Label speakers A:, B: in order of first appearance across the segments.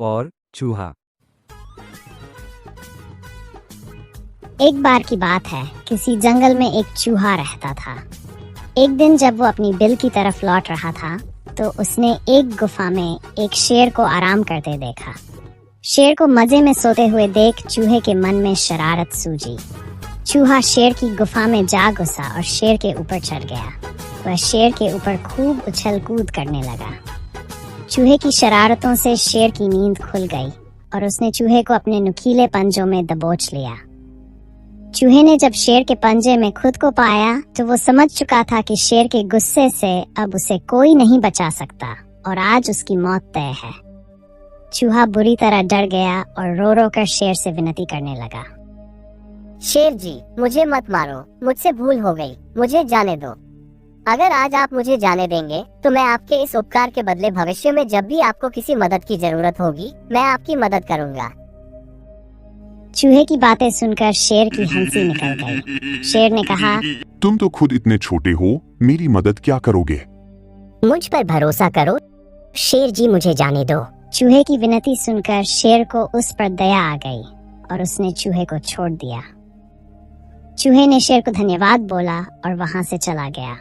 A: और चूहा।
B: एक बार की बात है, किसी जंगल में एक चूहा रहता था। एक दिन जब वो अपनी बिल की तरफ लौट रहा था तो उसने एक गुफा में एक शेर को आराम करते देखा। शेर को मजे में सोते हुए देख चूहे के मन में शरारत सूझी। चूहा शेर की गुफा में जा घुसा और शेर के ऊपर चढ़ गया। वह शेर के ऊपर खूब उछल कूद करने लगा। चूहे की शरारतों से शेर की नींद खुल गई और उसने चूहे को अपने नुकीले पंजों में दबोच लिया। चूहे ने जब शेर के पंजे में खुद को पाया तो वो समझ चुका था कि शेर के गुस्से से अब उसे कोई नहीं बचा सकता और आज उसकी मौत तय है। चूहा बुरी तरह डर गया और रो रो कर शेर से विनती करने लगा।
C: शेर जी, मुझे मत मारो, मुझसे भूल हो गई, मुझे जाने दो। अगर आज आप मुझे जाने देंगे तो मैं आपके इस उपकार के बदले भविष्य में जब भी आपको किसी मदद की जरूरत होगी मैं आपकी मदद करूंगा।
B: चूहे की बातें सुनकर शेर की हंसी निकल गई। शेर ने कहा,
D: तुम तो खुद इतने छोटे हो, मेरी मदद क्या करोगे?
C: मुझ पर भरोसा करो शेर जी, मुझे जाने दो।
B: चूहे की विनती सुनकर शेर को उस पर दया आ गई और उसने चूहे को छोड़ दिया। चूहे ने शेर को धन्यवाद बोला और वहां से चला गया।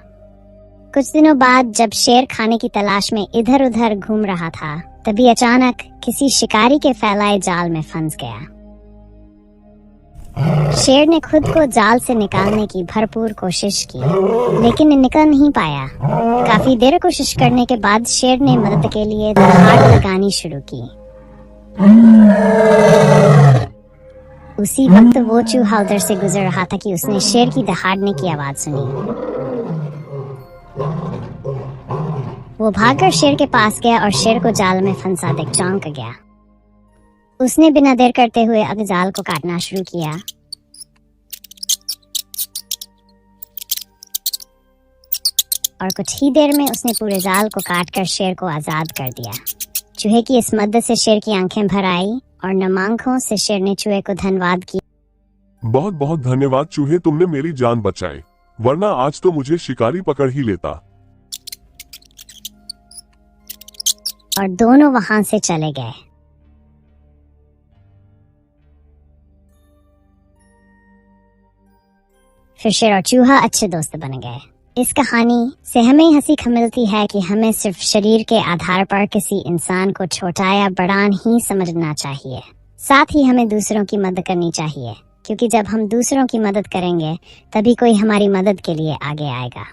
B: कुछ दिनों बाद जब शेर खाने की तलाश में इधर उधर घूम रहा था तभी अचानक किसी शिकारी के फैलाए जाल में फंस गया। शेर ने खुद को जाल से निकालने की भरपूर कोशिश की लेकिन निकल नहीं पाया। काफी देर कोशिश करने के बाद शेर ने मदद के लिए दहाड़ लगानी शुरू की। उसी वक्त वो चूहा उधर से गुजर रहा था कि उसने शेर की दहाड़ने की आवाज सुनी। वो भागकर शेर के पास गया और शेर को जाल में फंसा देख चौंक गया। उसने बिना देर करते हुए अब जाल को काटना शुरू किया। और कुछ ही देर में उसने पूरे जाल को काटकर शेर को आजाद कर दिया। चूहे की इस मदद से शेर की आंखें भर आई और नम आंखों से शेर ने चूहे को धन्यवाद किया।
D: बहुत बहुत धन्यवाद चूहे, तुमने मेरी जान बचाई, वरना आज तो मुझे शिकारी पकड़ ही लेता।
B: और दोनों वहां से चले गए। फिर शेर और चूहा अच्छे दोस्त बन गए। इस कहानी से हमें हंसी सीख मिलती है कि हमें सिर्फ शरीर के आधार पर किसी इंसान को छोटा या बड़ा नहीं समझना चाहिए। साथ ही हमें दूसरों की मदद करनी चाहिए, क्योंकि जब हम दूसरों की मदद करेंगे तभी कोई हमारी मदद के लिए आगे आएगा।